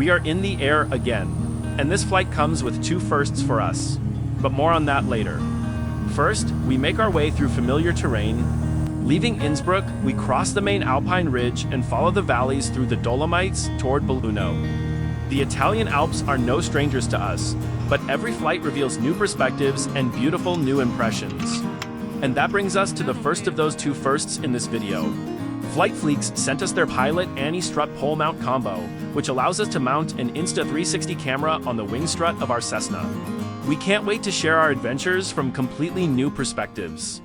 We are in the air again, and this flight comes with two firsts for us, but more on that later. First, we make our way through familiar terrain. Leaving Innsbruck, we cross the main Alpine ridge and follow the valleys through the Dolomites toward Belluno. The Italian Alps are no strangers to us, but every flight reveals new perspectives and beautiful new impressions. And that brings us to the first of those two firsts in this video. Flight Flix sent us their pilot Strut pole mount combo, which allows us to mount an Insta360 camera on the wing strut of our Cessna. We can't wait to share our adventures from completely new perspectives.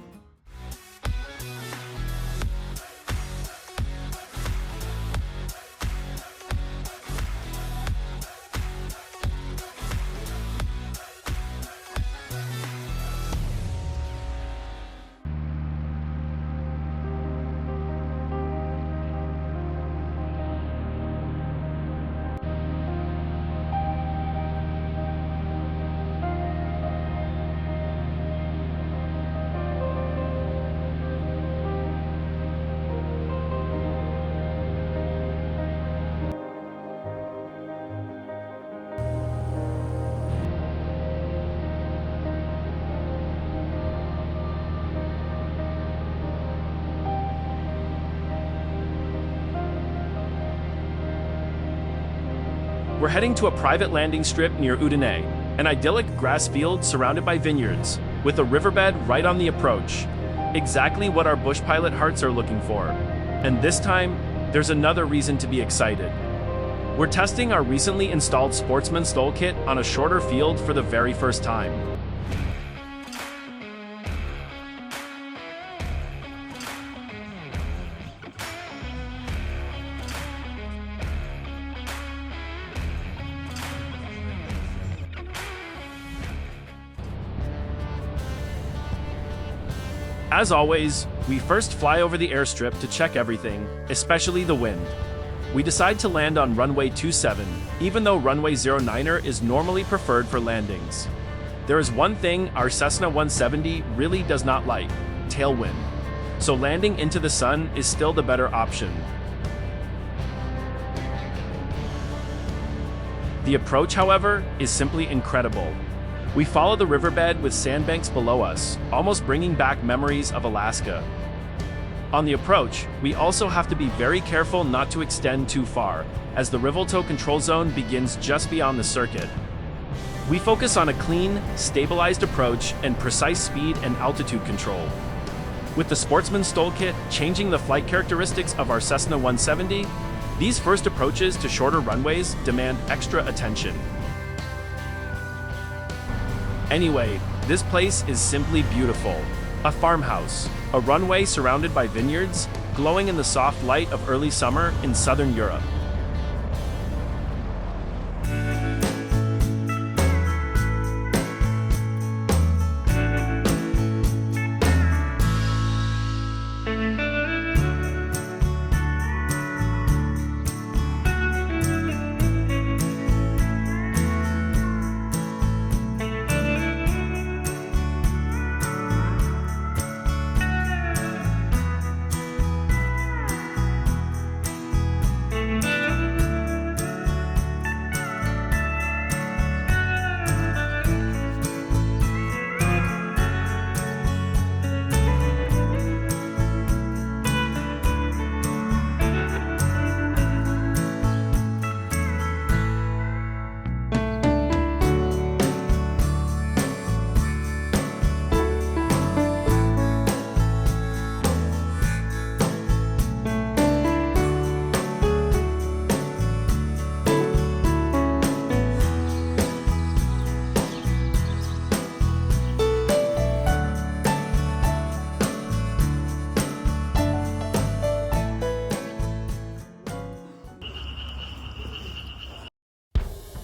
We're heading to a private landing strip near Udine, an idyllic grass field surrounded by vineyards, with a riverbed right on the approach. Exactly what our bush pilot hearts are looking for. And this time, there's another reason to be excited. We're testing our recently installed Sportsman STOL kit on a shorter field for the very first time. As always, we first fly over the airstrip to check everything, especially the wind. We decide to land on runway 27, even though runway 09er is normally preferred for landings. There is one thing our Cessna 170 really does not like: tailwind. So landing into the sun is still the better option. The approach, however, is simply incredible. We follow the riverbed with sandbanks below us, almost bringing back memories of Alaska. On the approach, we also have to be very careful not to extend too far, as the Rivolto control zone begins just beyond the circuit. We focus on a clean, stabilized approach and precise speed and altitude control. With the Sportsman STOL kit changing the flight characteristics of our Cessna 170, these first approaches to shorter runways demand extra attention. Anyway, this place is simply beautiful. A farmhouse, a runway surrounded by vineyards, glowing in the soft light of early summer in southern Europe.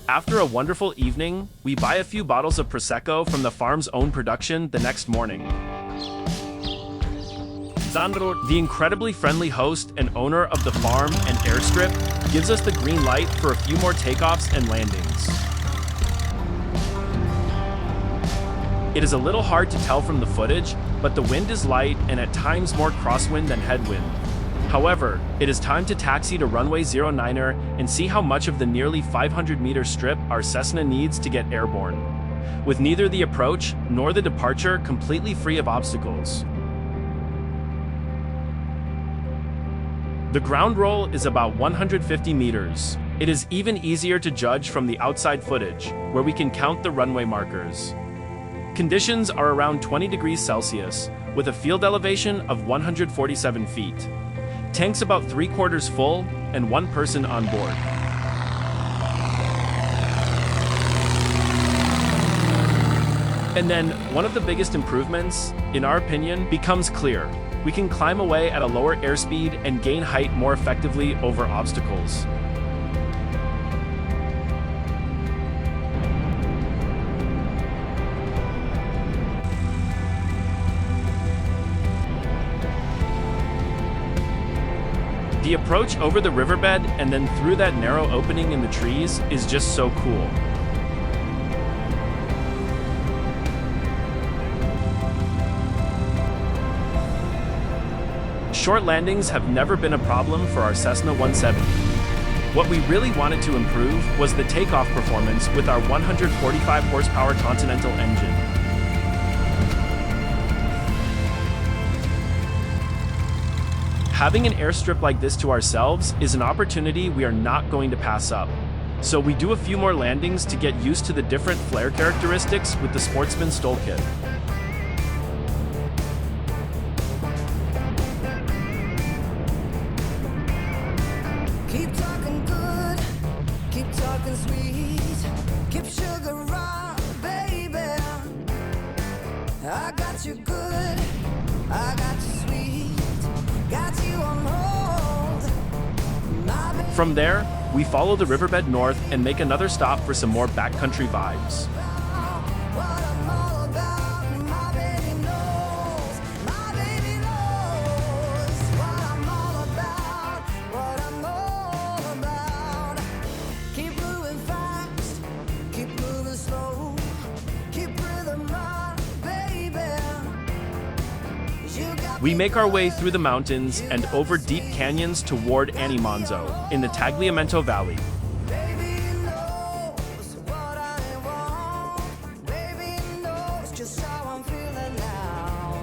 After a wonderful evening, we buy a few bottles of Prosecco from the farm's own production the next morning. Sandro, the incredibly friendly host and owner of the farm and airstrip, gives us the green light for a few more takeoffs and landings. It is a little hard to tell from the footage, but the wind is light and at times more crosswind than headwind. However, it is time to taxi to runway 09er and see how much of the nearly 500-meter strip our Cessna needs to get airborne, with neither the approach nor the departure completely free of obstacles. The ground roll is about 150 meters. It is even easier to judge from the outside footage, where we can count the runway markers. Conditions are around 20 degrees Celsius, with a field elevation of 147 feet. Tanks about 3/4 full, and one person on board. And then, one of the biggest improvements, in our opinion, becomes clear. We can climb away at a lower airspeed and gain height more effectively over obstacles. The approach over the riverbed and then through that narrow opening in the trees is just so cool. Short landings have never been a problem for our Cessna 170. What we really wanted to improve was the takeoff performance with our 145 horsepower Continental engine. Having an airstrip like this to ourselves is an opportunity we are not going to pass up. So we do a few more landings to get used to the different flare characteristics with the Sportsman STOL kit. Keep talking good, keep talking sweet, keep sugar on, baby. I got you good, I got you sweet, got you on hold. My baby. From there, we follow the riverbed north and make another stop for some more backcountry vibes. What I'm all about, my baby knows, my baby knows. What I'm all about, what I'm all about. Keep moving fast, keep moving slow, keep rhythm on, baby. You got We make our way through the mountains and over deep canyons toward Enemonzo in the Tagliamento Valley. baby knows what I want, baby knows just how I'm feeling now.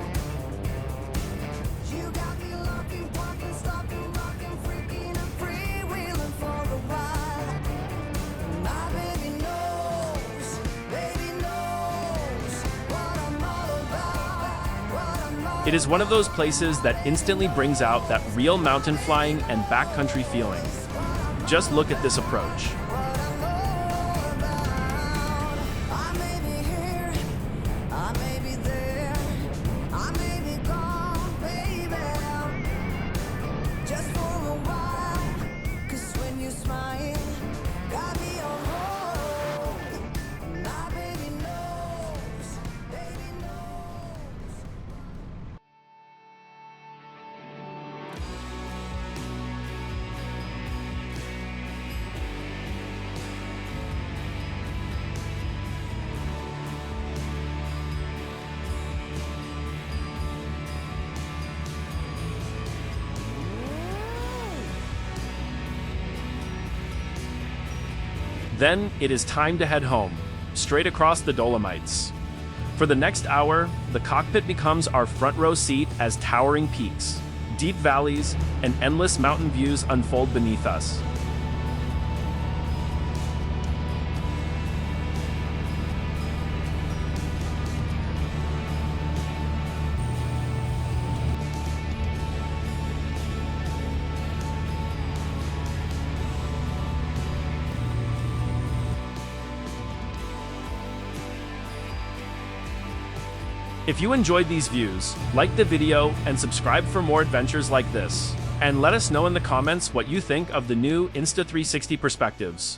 You got me locking, walking, stopping, rocking, freaking and freewheeling for a while. My baby knows what I'm all about, what I'm all It is one of those places that instantly brings out that real mountain flying and backcountry feeling. Just look at this approach. I may be here, I may be there, I may be gone, baby, just for a while, 'cause when you smile, got me on hold. My baby knows, baby knows. Then it is time to head home, straight across the Dolomites. For the next hour, the cockpit becomes our front row seat as towering peaks, deep valleys, and endless mountain views unfold beneath us. If you enjoyed these views, like the video and subscribe for more adventures like this. And let us know in the comments what you think of the new Insta360 perspectives.